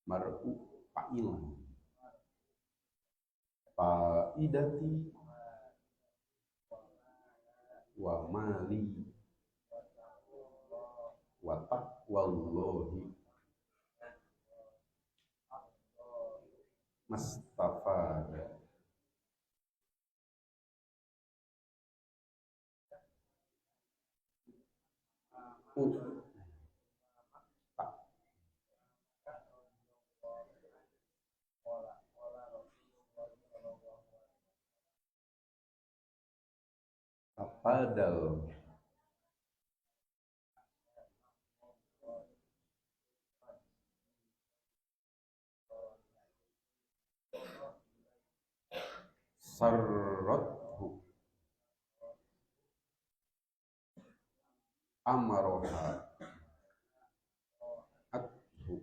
mar'u fa'il, fa'idati wa mali wa taqwallahi mastafada. Tapadal sarrathu amaroha athu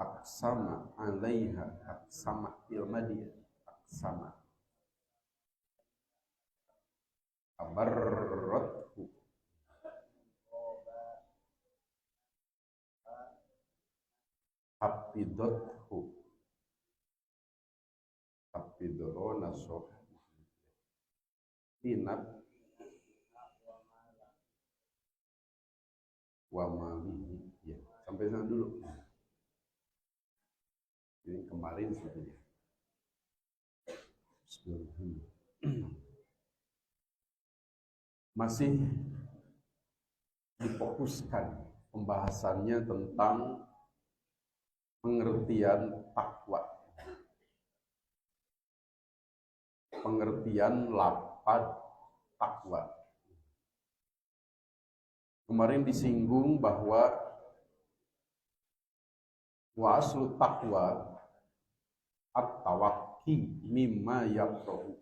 aksama alaiha aksama ilmadiyah aksama abarrathu hafidothu hafidorona soh inat wa malihi. Ya, sampai sana dulu. Ini kemarin sebetulnya. Masih difokuskan pembahasannya tentang pengertian takwa, pengertian lafaz takwa. Kemarin disinggung bahwa wa aslu taqwa at-tawakki mimma yakrahu.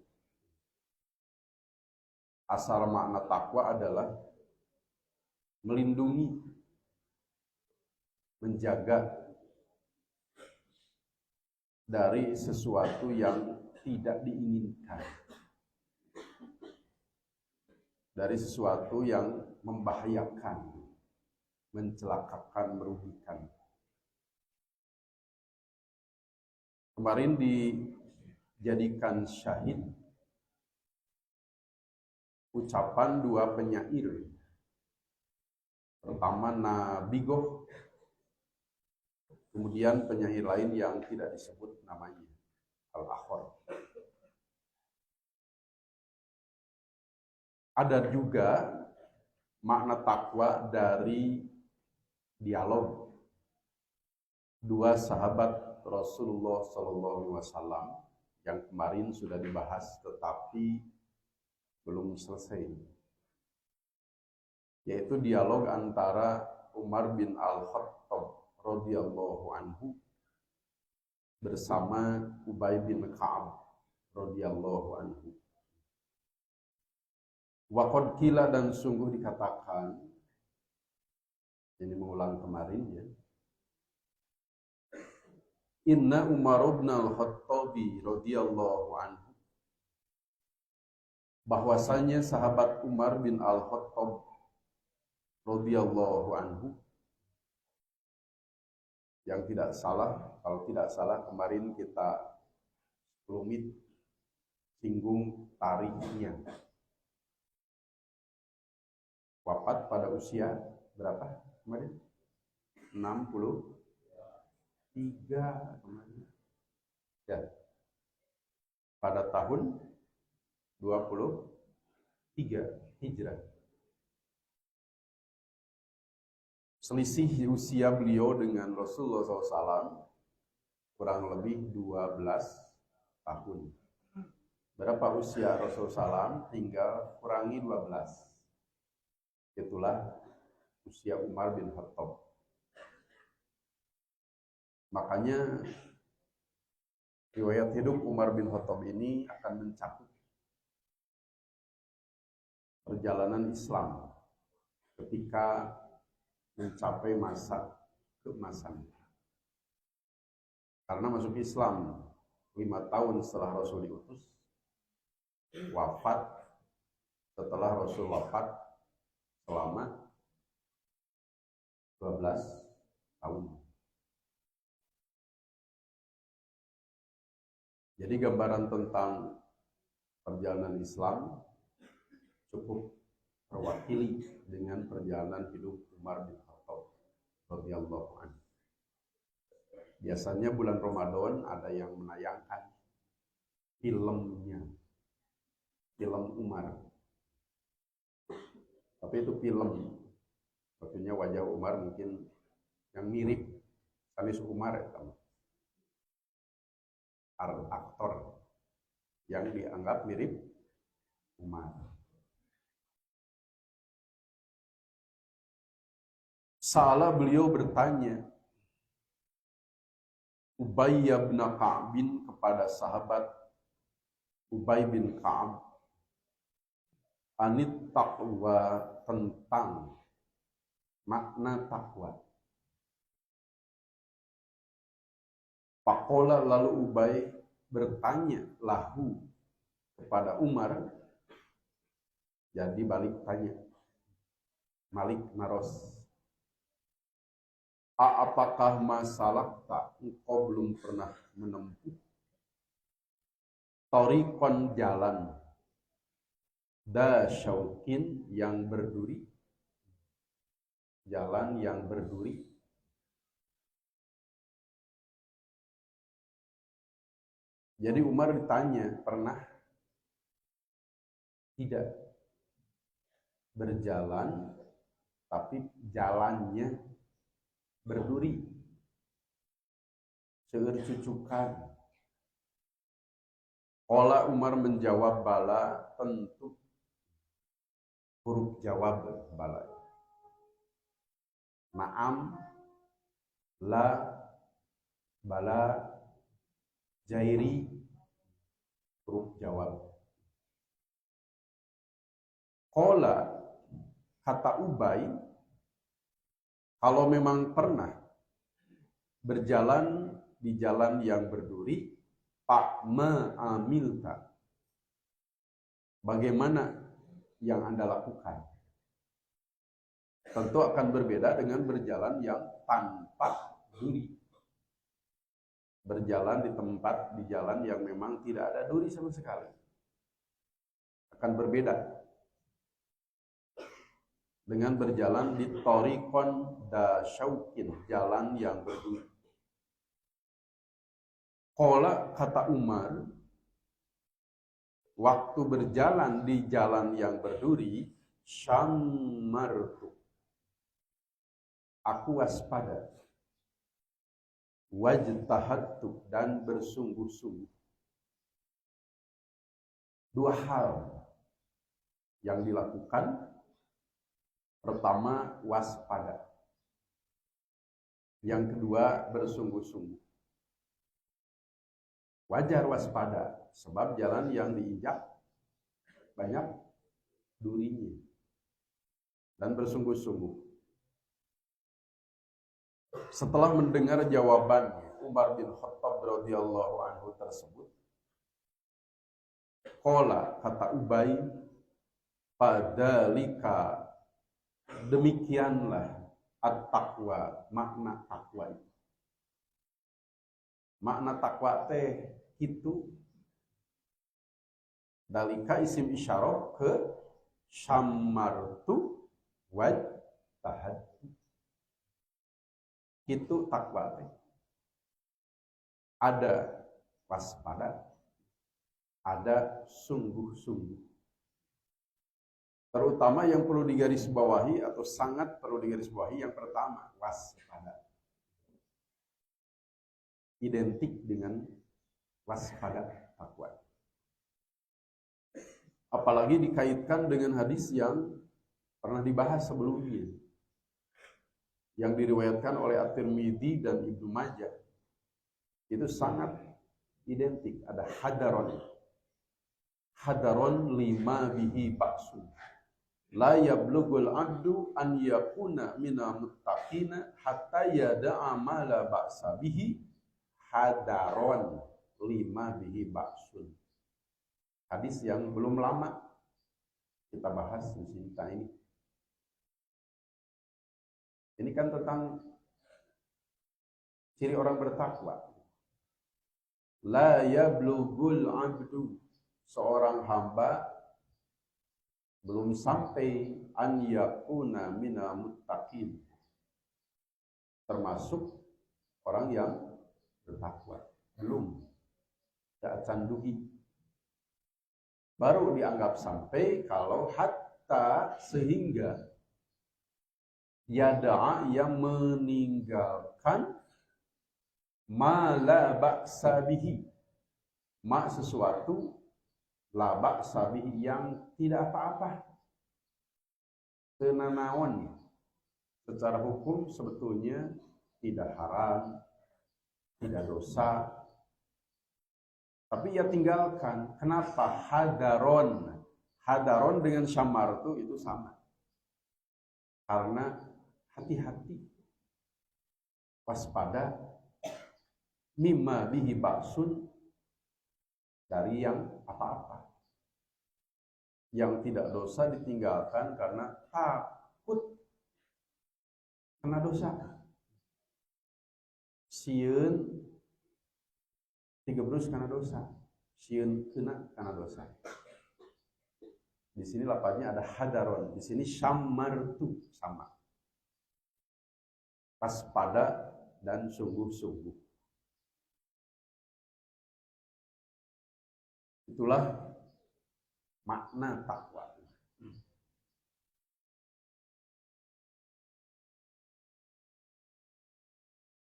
Asal makna takwa adalah melindungi, menjaga dari sesuatu yang tidak diinginkan, dari sesuatu yang membahayakan, mencelakakan, merugikan. Kemarin dijadikan syahid ucapan dua penyair. Pertama Nabigoh, kemudian penyair lain yang tidak disebut namanya, Al-Akhor. Ada juga makna takwa dari dialog dua sahabat Rasulullah SAW yang kemarin sudah dibahas tetapi belum selesai, yaitu dialog antara Umar bin Al-Khattab radhiyallahu anhu bersama Ubay bin Ka'ab radhiyallahu anhu. Waqad qila, dan sungguh dikatakan, ini mengulang kemarin ya, inna Umar bin Al-Khattabi radhiyallahu anhu, bahwasanya sahabat Umar bin Al-Khattab radhiyallahu anhu, yang tidak salah, kalau tidak salah kemarin kita rumit singgung tarikhnya, wafat pada usia berapa kemarin? 63 kemarin. Ya. Pada tahun 23 Hijrah. Selisih usia beliau dengan Rasulullah SAW kurang lebih 12 tahun. Berapa usia Rasulullah SAW? Tinggal kurangi 12. Itulah usia Umar bin Khattab. Makanya riwayat hidup Umar bin Khattab ini akan mencakup perjalanan Islam ketika mencapai masa keemasan. Karena masuk Islam 5 tahun setelah Rasul diutus, wafat setelah Rasul wafat selama 12 tahun. Jadi gambaran tentang perjalanan Islam cukup terwakili dengan perjalanan hidup Umar bin Khattab radhiyallahu anhu. Biasanya bulan Ramadan ada yang menayangkan filmnya, film Umar. Tapi itu film, maksudnya wajah Umar mungkin yang mirip Sanis Umar ya, aktor yang dianggap mirip Umar. Salah beliau bertanya Ubay bin Ka'ab kepada sahabat Ubay bin Ka'ab anit taqwa, tentang makna takwa. Faqala, lalu Ubay bertanya lahu kepada Umar, jadi balik tanya, Malik naros, apakah masalah tak engkau belum pernah menempuh tariqan, jalan da syauqin, yang berduri, jalan yang berduri. Jadi Umar ditanya, pernah tidak berjalan tapi jalannya berduri, seueur cucukan. Qala, Umar menjawab, bala, tentu. Huruf jawab bala. Naam, la, bala, jairi, huruf jawab. Qala, kata Ubay, kalau memang pernah berjalan di jalan yang berduri, Pak ma'amilta, bagaimana yang Anda lakukan? Tentu akan berbeda dengan berjalan yang tanpa duri. Berjalan di tempat, di jalan yang memang tidak ada duri sama sekali, akan berbeda dengan berjalan di tariqon da syauqin, jalan yang berduri. Qala, kata Umar, waktu berjalan di jalan yang berduri, syammartu, aku waspada, wajtahattu, dan bersungguh-sungguh. Dua hal yang dilakukan. Pertama, waspada. Yang kedua, bersungguh-sungguh. Wajar waspada, sebab jalan yang diinjak banyak durinya. Dan bersungguh-sungguh. Setelah mendengar jawaban Umar bin Khattab radhiyallahu anhu tersebut, qala, kata Ubay, padalika, demikianlah at-taqwa, makna takwa itu. Makna takwa teh itu, dalika isim isyarah ke syammartu wajtahadtu. Itu takwa teh. Ada waspada, ada sungguh-sungguh. Terutama yang perlu digarisbawahi atau sangat perlu digarisbawahi, yang pertama, waspada. Identik dengan waspada, takwa. Apalagi dikaitkan dengan hadis yang pernah dibahas sebelumnya, yang diriwayatkan oleh At-Tirmidzi dan Ibnu Majah. Itu sangat identik. Ada hadaron. Hadaron lima bihi ba'sun. La yablughul abdu an yakuna mina muttaqina hatta yada'a ma la ba'sa bihi. Hadaron lima bihi ba'sun. Hadis yang belum lama kita bahas di sini. Ini kan tentang ciri orang bertakwa. La yablughul abdu, seorang hamba belum sampai an yakuna mina muttaqin, termasuk orang yang bertakwa. Belum, tidak canduhi. Baru dianggap sampai kalau hatta, sehingga yada'a, yang meninggalkan ma la ba'sa bihi, ma sesuatu, la ba'sa bihi yang tidak apa-apa, tenanawan. Secara hukum sebetulnya tidak haram, tidak dosa, tapi ia tinggalkan. Kenapa? Hadaron. Hadaron dengan syamartu itu sama. Karena hati-hati, waspada, mimma bihi ba'sun, dari yang apa-apa. Yang tidak dosa ditinggalkan karena takut kena dosa. Sieun digebrus karena dosa, sieun kena karena dosa. Di sini lapatnya ada hadaron, di sini syamartu, sama. Waspada dan sungguh-sungguh. Itulah makna takwa.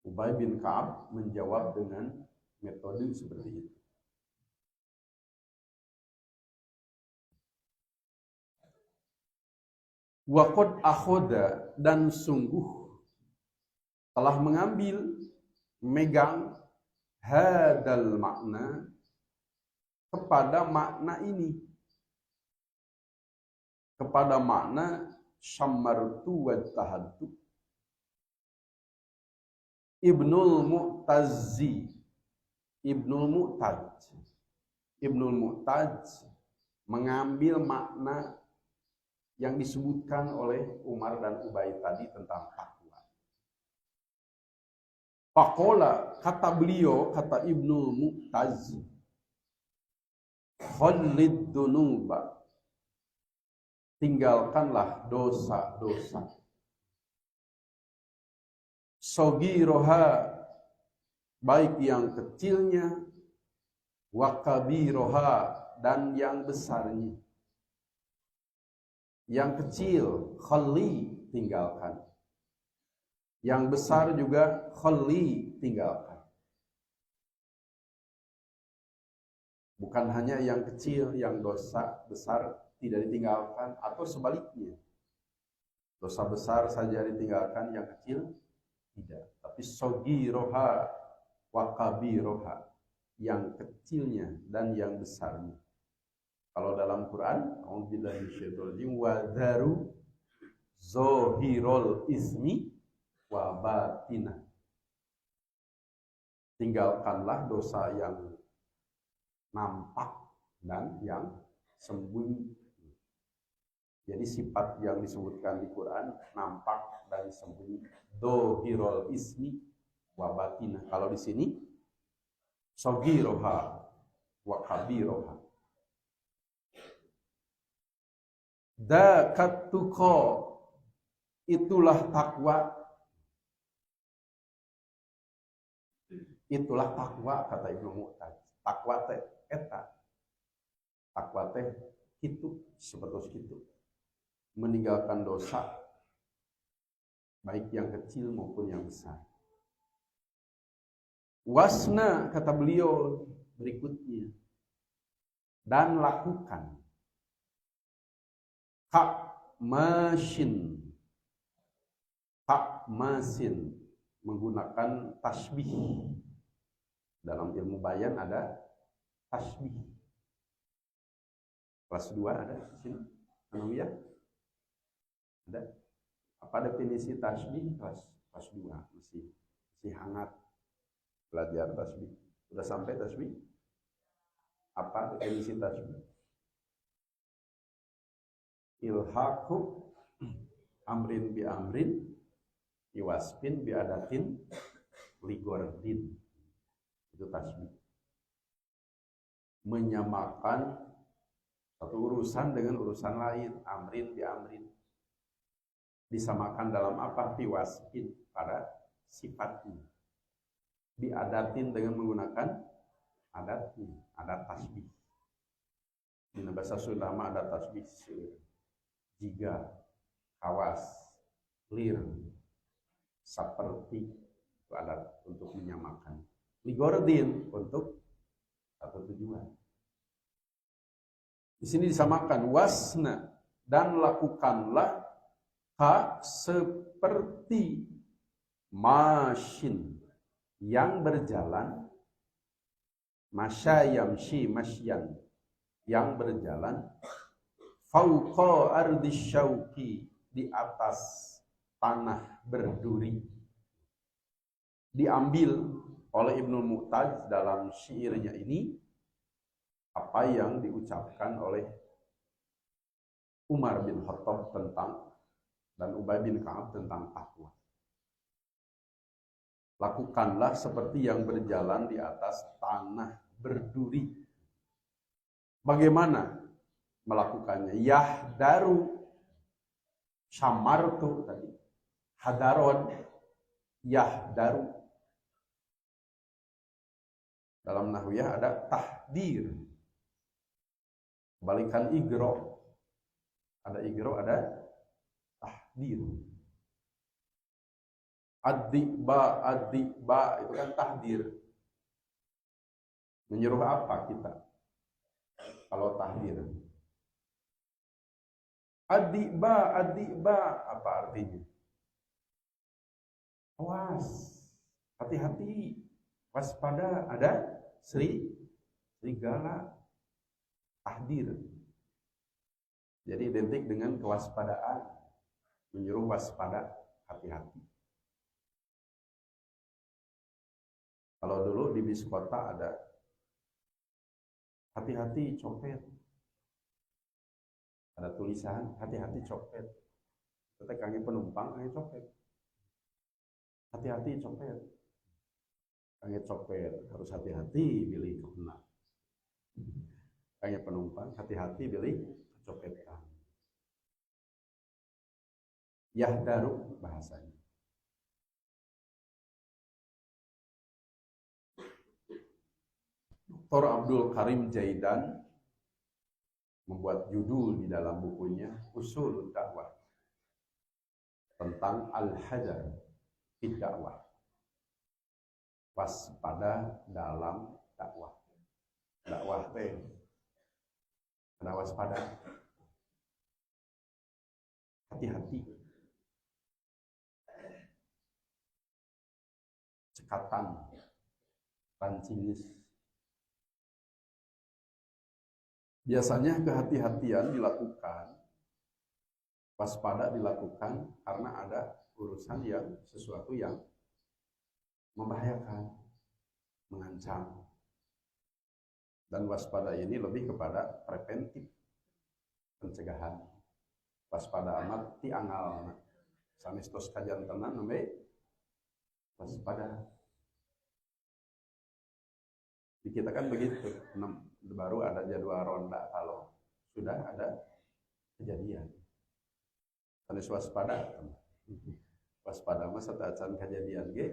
Ubay bin Ka'ab menjawab dengan metode seperti itu. Waqad akhoda, dan sungguh telah mengambil, megang, hadal makna, kepada makna ini, kepada makna syammartu wa tahaddu. Ibnul Mu'tazzi, Ibnul Mu'taj mengambil makna yang disebutkan oleh Umar dan Ubay tadi tentang takwa. Faqala, kata beliau, kata Ibnul Mu'taz, khallid dunuba, tinggalkanlah dosa-dosa. Sogiroha, baik yang kecilnya, wakabiroha, dan yang besarnya. Yang kecil, khalli, tinggalkan. Yang besar juga, khalli, tinggalkan. Bukan hanya yang kecil, yang dosa besar tidak ditinggalkan, atau sebaliknya. Dosa besar saja ditinggalkan, yang kecil tidak. Tapi sogiroha wakabiroha, yang kecilnya dan yang besarnya. Kalau dalam Quran, a'udzubillahi minasyaitonir rajim, wa dharu zohirul ismi wa batinah. Tinggalkanlah dosa yang nampak dan yang sembunyi. Jadi sifat yang disebutkan di Quran nampak dan sembunyi. Dohirul ismi wa batinah. Kalau di sini sogiroha wa kabiroha. Dakatuko, itulah takwa. Itulah takwa, kata Ibnu Mu'taz. Takwa teh eta. Takwa teh itu seperti itu. Meninggalkan dosa, baik yang kecil maupun yang besar. Wasna, kata beliau berikutnya, dan lakukan. Hak masin, menggunakan tasbih. Dalam ilmu bayan ada tasbih. Kelas 2 ada di sini. Anawiyah ada. Apa definisi tasbih? Kelas 2 masih hangat belajar tasbih. Sudah sampai tasbih? Apa definisi tasbih? Ilhaqu amrin bi amrin, iwasfin bi adatin ligordin. Itu tasbih. Menyamakan satu urusan dengan urusan lain, amrin bi amrin. Disamakan dalam apa? Fi wasfin, pada sifatnya. Diadatin dengan menggunakan adatnya, adat tasbih. Di bahasa Sunda mah adat tasbih jiga, kawas, lir, seperti itu adat untuk menyamakan. Ligordin untuk satu tujuan. Di sini disamakan wasna, dan lakukanlah seperti masyin, yang berjalan, masya yamshi masyan, yang berjalan, fauqa ardis syauqi, di atas tanah berduri. Diambil oleh Ibnu Mu'taz dalam syairnya ini apa yang diucapkan oleh Umar bin Khattab tentang, dan Ubay bin Ka'ab tentang takwa. Lakukanlah seperti yang berjalan di atas tanah berduri. Bagaimana melakukannya? Yahdaru, syamartu tadi, hadaron, yahdaru. Dalam nahwiyah ada tahdir. Balikan igro. Ada igro, ada tahdir. Ad-di'ba itu kan tahdir. Menyuruh apa kita kalau tahdir? Ad-di'ba apa artinya? Awas, hati-hati, waspada, ada serigala. Tahdir. Jadi identik dengan kewaspadaan, menyuruh waspada, hati-hati. Kalau dulu di bis kota ada hati-hati copet. Ada tulisan hati-hati copet. Kita kangen penumpang, kangen copet. Hati-hati copet. Kangen copet, harus hati-hati pilih kena. Kangen penumpang, hati-hati pilih copetan. Yahdaru bahasanya. Dr. Abdul Karim Jaidan membuat judul di dalam bukunya Ushul Dakwah tentang al-hadar fid dakwah, waspada dalam dakwah. Dakwah teh ada waspada, hati-hati, cekatan, pancingis. Biasanya kehati-hatian dilakukan, waspada dilakukan karena ada urusan yang sesuatu yang membahayakan, mengancam. Dan waspada ini lebih kepada preventif, pencegahan. Waspada amat ti angal, sanestos kajan tenan namanya waspada. Di kita kan begitu, baru ada jadwal ronda kalau sudah ada kejadian. Sanes waspada, waspada mah sataacan kejadian ge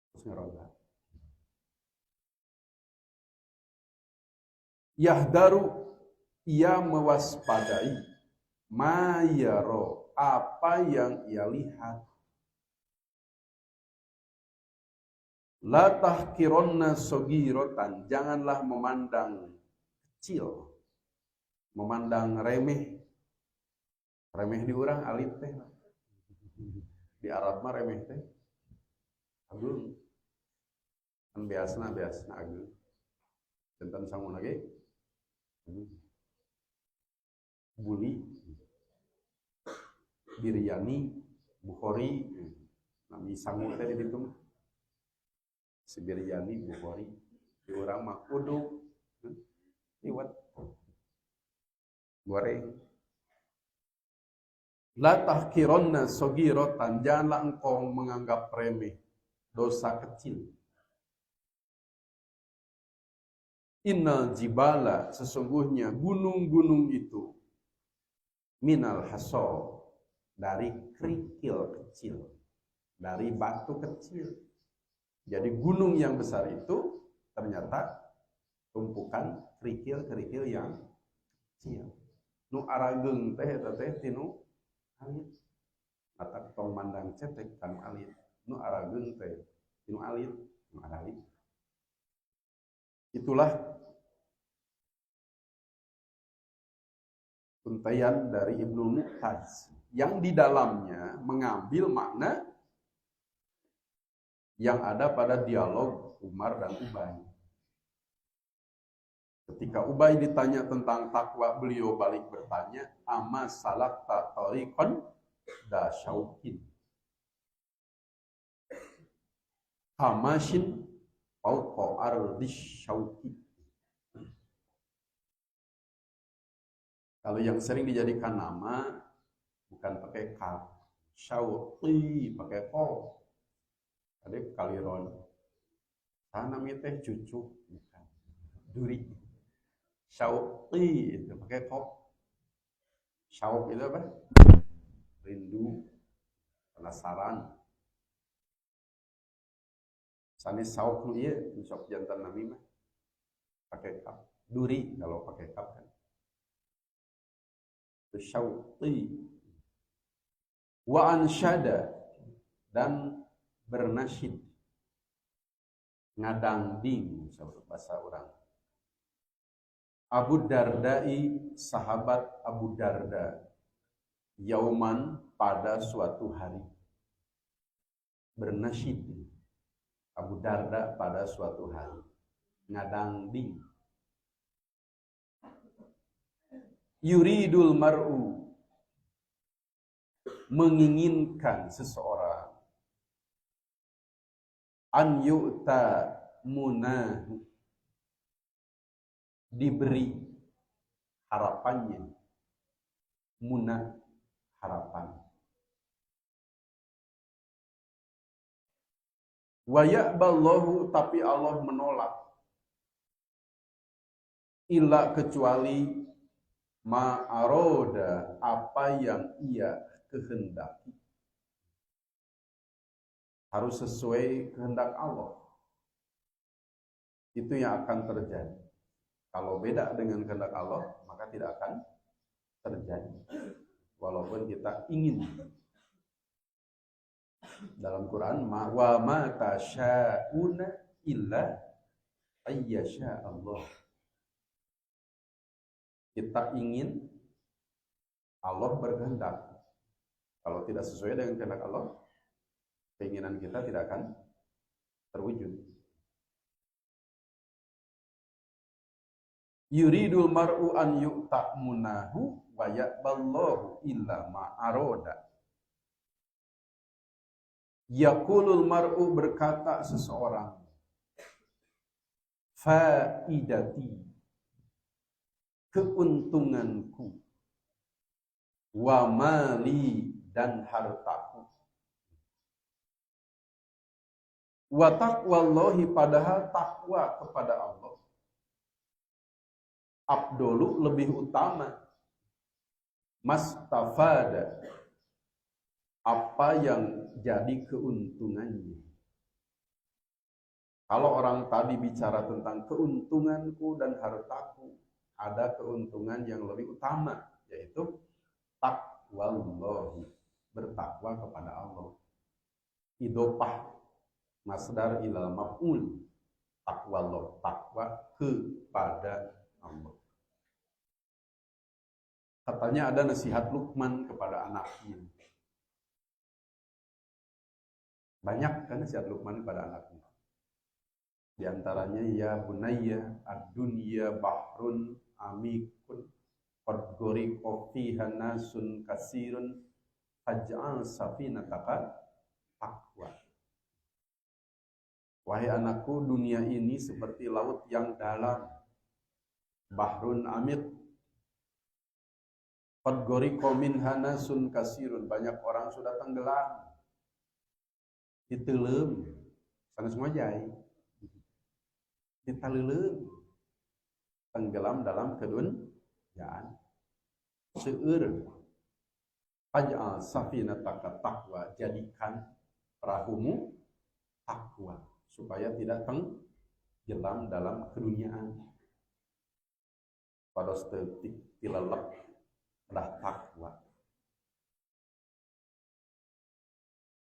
terus ngeronda. Yahdaru, ia mewaspadai, mayaro, apa yang ia lihat. La tahkironna sogirotan, janganlah memandang kecil, memandang remeh. Remeh di urang alit teh. Di Arab mah remeh teh agung. Kan biasana agung. Tentang sangun lagi Buli, Biryani, Bukhari, nami sangun tadi ditu. Si Biryani, Bukhari, di orang mah uduk, liwat, goreng. La tahkironna sogirotan, janganlah engkau menganggap remeh dosa kecil. Innal jibala, sesungguhnya gunung-gunung itu, minal haso, dari kerikil kecil, dari batu kecil. Jadi gunung yang besar itu ternyata tumpukan kerikil-kerikil yang kecil. Nu arageung teh eta teh tinu alit. Mata tong mandang cetek kan alit. Nu arageung teh tinu alit, nu alit. Itulah untaian dari Ibnu Mu'taz yang di dalamnya mengambil makna yang ada pada dialog Umar dan Ubay. Ketika Ubay ditanya tentang takwa, beliau balik bertanya, "Ama salakta tariqan da syaukin hamashin fawqa ardis syauki." Kalau yang sering dijadikan nama bukan pakai kaf, syauqi pakai ko. Ada kaliron. Sana teh cucu bukan. Duri. Syauqi itu pakai ko. Syauq itu apa? Rindu, penasaran. Sani syauq nu ieu, sok jantan Nabi mah pakai kaf. Duri kalau pakai kaf kan. Syauqi wa ansyada, dan bernasyid, ngadangding bahasa orang. Abu Dardai, sahabat Abu Darda, yauman, pada suatu hari. Bernasyid Abu Darda pada suatu hari, ngadangding. Yuridul mar'u, menginginkan seseorang, an yu'ta munahu, diberi harapannya. Munah, harapan. Wa ya'ballahu, tapi Allah menolak. Illa, kecuali ma'aroda, apa yang ia kehendaki. Harus sesuai kehendak Allah. Itu yang akan terjadi. Kalau beda dengan kehendak Allah, maka tidak akan terjadi. Walaupun kita ingin. Dalam Quran, wa ma tasya'una illa ayyasha Allah. Kita ingin, Allah berkehendak. Kalau tidak sesuai dengan kehendak Allah, keinginan kita tidak akan terwujud. Yuridul mar'u an yu'ta munahu wa ya'ballahu illa ma'aroda. Yaqulul mar'u, berkata seseorang, faidati, keuntunganku, wa mali, dan hartaku. Wa taqwallahi, padahal takwa kepada Allah, afdolu, lebih utama, mastafada, apa yang jadi keuntungannya. Kalau orang tadi bicara tentang keuntunganku dan hartaku, ada keuntungan yang lebih utama, yaitu taqwallahi, bertakwa kepada Allah. Idopah masdar ilal maf'ul, taqwallah, takwa kepada Allah. Katanya ada nasihat Luqman kepada anaknya. Banyak kan nasihat Luqman kepada anaknya. Di antaranya, ya bunayya ad-dunya bahrun amikun qad ghariqa fiha nasun kasirun faj'al safinataka taqwa. Wahai anakku, dunia ini seperti laut yang dalam, bahrun amik, qad ghariqa minha nasun kasirun, banyak orang sudah tenggelam, diteuleum Sanes ngojay. Ditaleuleun tenggelam dalam keduniaan. Seueur aj'al safinataka taqwa, jadikan perahumu takwa supaya tidak tenggelam dalam keduniaan. Pada setetik tilalap dah takwa.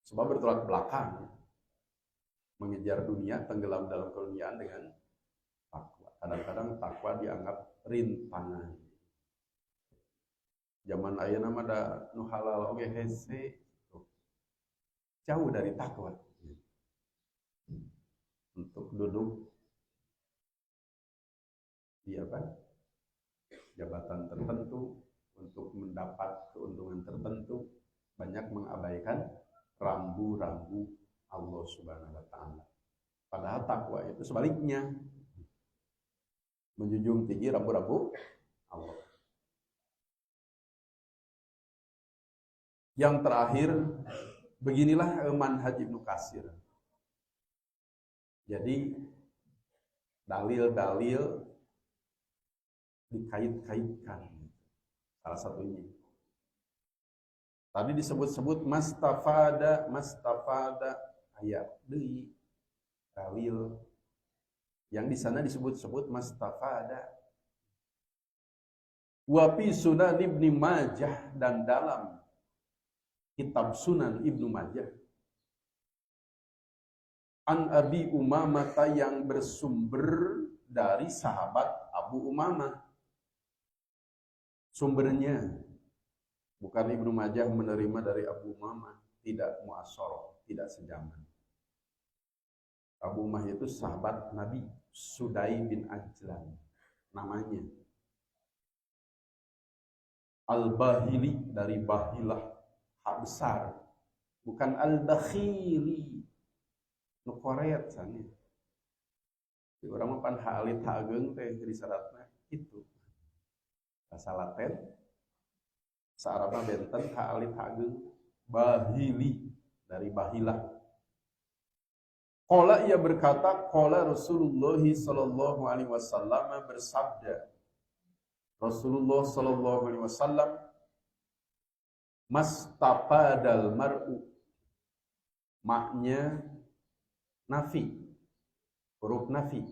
Sebab bertolak belakang mengejar dunia, tenggelam dalam keduniaan dengan takwa. Kadang-kadang takwa dianggap rintangan. Zaman ayeuna mah da nu halal oge hese jauh dari takwa. Untuk duduk di jabatan tertentu, untuk mendapat keuntungan tertentu, banyak mengabaikan rambu-rambu Allah Subhanahu wa taala. Padahal takwa itu sebaliknya, menjunjung tinggi rambu-rambu Allah. Yang terakhir, beginilah manhaj Ibnu Katsir. Jadi dalil-dalil dikait-kaitkan. Salah satunya tadi disebut-sebut mastafada ayat deui dalil yang di sana disebut-sebut mastafada. Wa fi Sunan Ibnu Majah, dan dalam kitab Sunan Ibnu Majah, an Abi Umamah yang bersumber dari sahabat Abu Umamah. Sumbernya bukan Ibnu Majah menerima dari Abu Umamah, tidak mu'asyarah, tidak sejaman. Abu Umamah itu sahabat Nabi, Sudai bin Ajlan namanya. Al-Bahili dari Bahilah, hak besar, bukan Al-Bakhili nu koret sana. Di orang mah pan halit hageung teh di syaratna itu. Bahasa Latin Saarabna benten halit hageung, Bahili dari Bahilah. Qala ia berkata, qala Rasulullah sallallahu alaihi wasallam bersabda. Rasulullah sallallahu alaihi wasallam, mastafadal mar'u, maknya nafi, huruf nafi.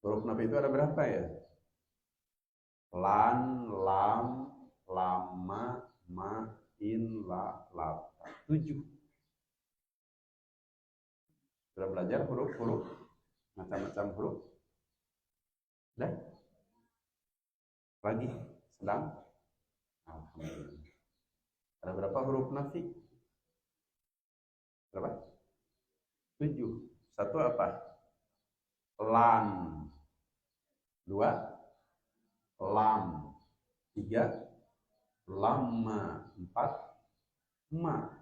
Huruf nafi itu ada berapa ya? Lan, lam, lama, ma, in, la, lata. 7. Sudah belajar huruf-huruf? Macam-macam huruf? Sudah? Lagi? Sedang? Alhamdulillah. Ada berapa huruf nafi? Berapa? 7. 1 apa? Lan. 2 lam. 3 lama. 4 ma.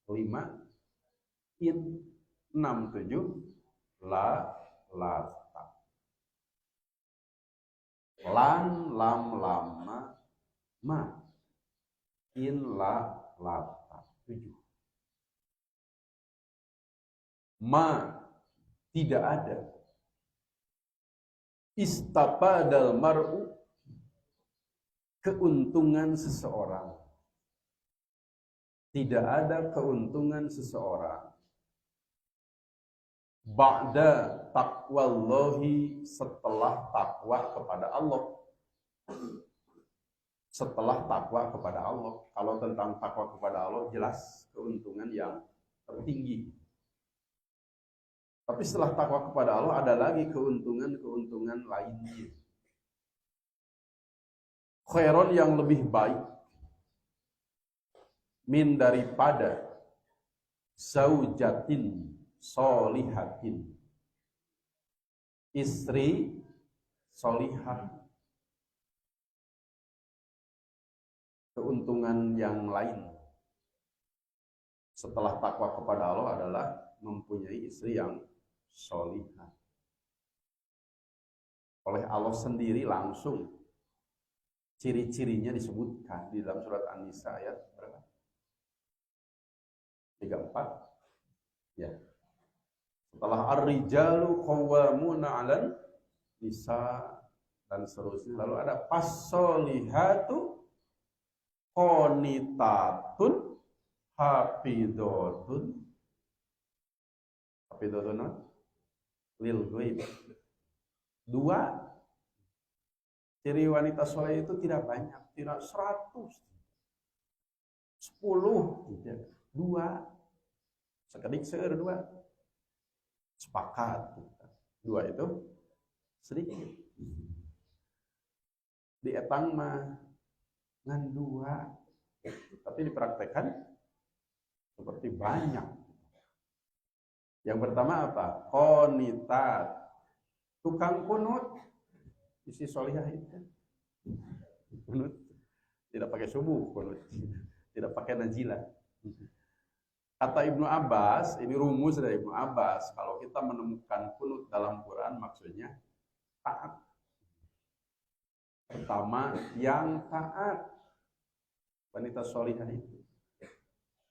5 in. 6 7 la, lata. Lan, lam, lama, ma, in, la, lata. 7. Ma, tidak ada. Istapadal mar'u, keuntungan seseorang. Tidak ada keuntungan seseorang ba'da taqwallahi, setelah takwa kepada Allah. Setelah takwa kepada Allah. Kalau tentang takwa kepada Allah jelas keuntungan yang tertinggi. Tapi setelah takwa kepada Allah ada lagi keuntungan-keuntungan lainnya. Khairon yang lebih baik min daripada zaujatin solihatin, istri solihah. Keuntungan yang lain setelah takwa kepada Allah adalah mempunyai istri yang solihah. Oleh Allah sendiri langsung ciri-cirinya disebutkan di dalam surat An-Nisa ayat berapa? 34. Ya. Setelah ar-rijalu qawwamuna 'alan nisa dan seterusnya, lalu ada fasolihatu qonitatun hafidhatun lil ghaib. Dua ciri wanita soleh itu tidak banyak, tidak 100, 10, tidak. Dua, sekedik seueur dua. Sepakat. Dua itu sedikit. Di etang mah ngan dua, tapi dipraktekkan seperti banyak. Yang pertama apa? Qonitat, tukang kunut. Isi solihah itu kunut, tidak pakai subuh kunut, tidak pakai najilah. Kata Ibnu Abbas, ini rumus dari Ibnu Abbas, kalau kita menemukan kunut dalam Quran maksudnya taat. Pertama, yang taat. Wanita solihah itu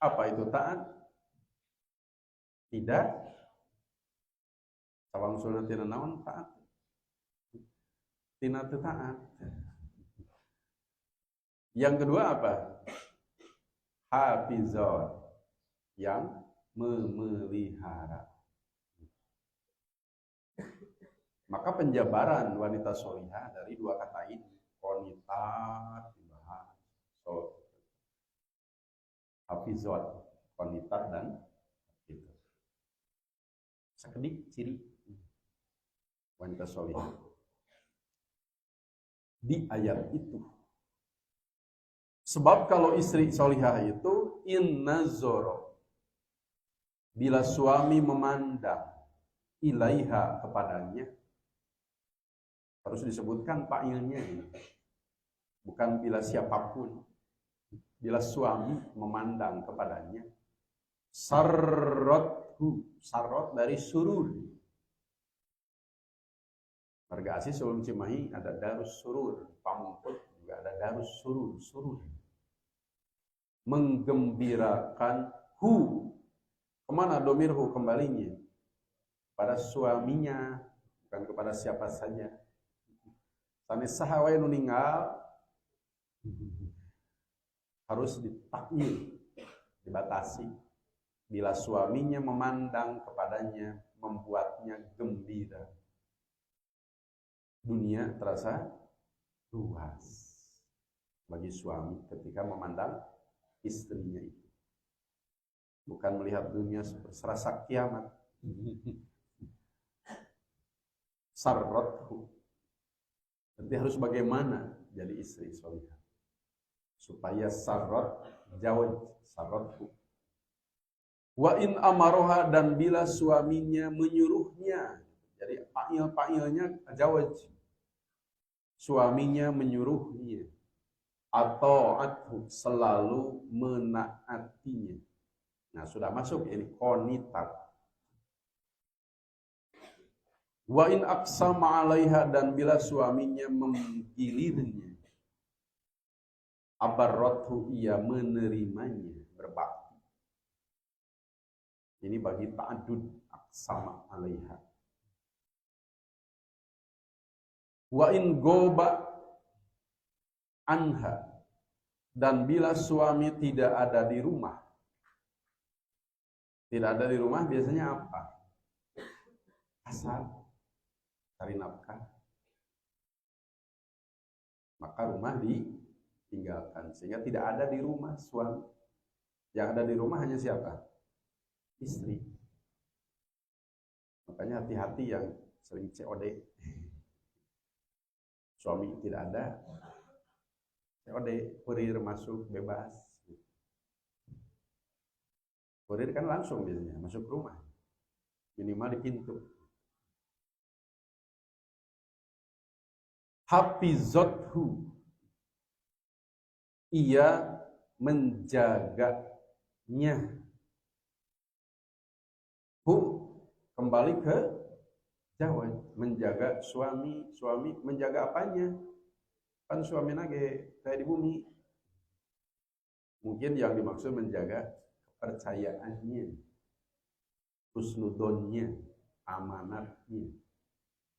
apa itu taat? Tidak sawang sunatina naon taat, tina teu taat. Yang kedua apa? Hafizat, yang memelihara. Maka penjabaran wanita solihah dari dua kata ini, qonitat dibahas, hafizat, qonitat dan itu. Sekedik ciri wanita solihah di ayat itu. Sebab kalau istri solihah itu innazoro, bila suami memandang ilaiha kepadanya, harus disebutkan fa'ilnya ini. Bukan bila siapapun. Bila suami memandang kepadanya, sarrothu, sarrot dari surur. Marga Asih sebelum Cimahi ada Darus Surur, Pamungput juga ada Darus Surur, surur. Menggembirakan hu. Kemana domirhu kembalinya? Pada suaminya, bukan kepada siapa saja. Sanes saha wae nu ninggal harus ditakwil, dibatasi. Bila suaminya memandang kepadanya, membuatnya gembira, dunia terasa luas bagi suami ketika memandang istrinya itu. Bukan melihat dunia serasa kiamat. Sarrothu. Nanti harus bagaimana jadi istri solihah supaya sarrot jawaj, sarrothu. Wa in amaroha, dan bila suaminya menyuruhnya, jadi fa'ilnya jawaj, suaminya menyuruhnya, atau athu, selalu menaatinya. Nah, sudah masuk ini qonitat. Wa in aqsama 'alaiha, dan bila suaminya menggilirnya, abarrathu, ia menerimanya, berbakti. Ini bagi ta'addud aqsama 'alaiha. Wa in goba anha, dan bila suami tidak ada di rumah. Tidak ada di rumah biasanya apa? Asal cari nafkah. Maka rumah ditinggalkan, sehingga tidak ada di rumah suami. Yang ada di rumah hanya siapa? Istri. Makanya hati-hati yang sering COD. Suami tidak ada, COD, kurir masuk bebas. Kurir kan langsung biasanya masuk rumah, minimal di pintu. Hafizathu, ia menjaganya. Hu, kembali ke jawab, menjaga suami menjaga apanya? Kan suami nage kayak di bumi. Mungkin yang dimaksud menjaga kepercayaannya, husnudonnya, amanatnya.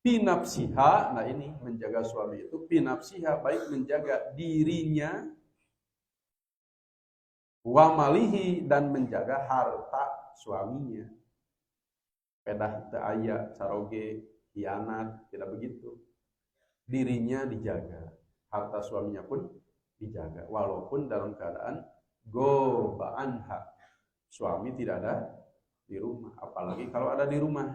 Pinapsiha, nah ini menjaga suami itu, pinapsiha baik menjaga dirinya, wa malihi dan menjaga harta suaminya. Pedah teu aya saroge hianat, tidak begitu. Dirinya dijaga, harta suaminya pun dijaga walaupun dalam keadaan goba anha. Suami tidak ada di rumah, apalagi kalau ada di rumah.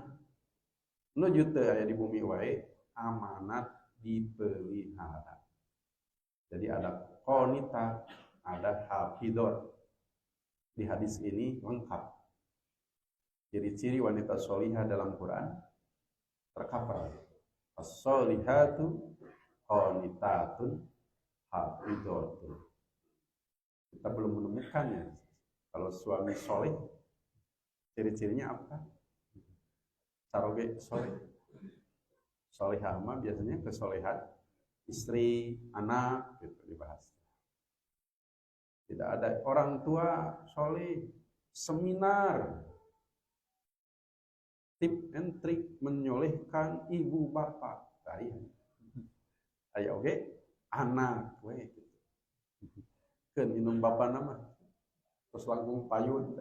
Nuju teu aya di bumi wae, amanat dipelihara. Jadi ada qonita, ada hafidhah. Di hadis ini lengkap. Ciri-ciri wanita solihah dalam Quran tercover. As-solihatu qonitatun hafidhatun. Kita belum menemukannya. Kalau suami soleh, ciri-cirinya apa? Saroge soleh. Solehah mah biasanya kesolehan istri, anak, gitu dibahas. Tidak ada orang tua soleh, seminar, tip and trik menyolehkan ibu bapak. Ayo oke, anak, we. Keun minum bapak nama, terus langkung payun,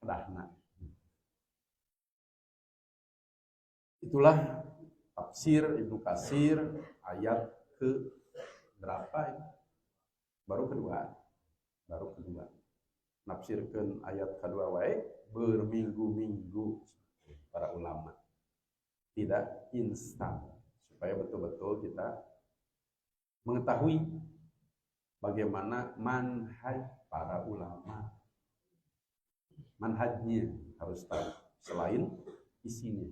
kedahna. Itulah tafsir Ibnu Katsir ayat ke berapa ini? Baru kedua. Nafsirkeun ayat kedua wae berminggu-minggu para ulama. Tidak instan, supaya betul-betul kita mengetahui bagaimana manhaj para ulama. Manhajnya harus tahu, selain isinya.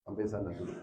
Sampai sana dulu.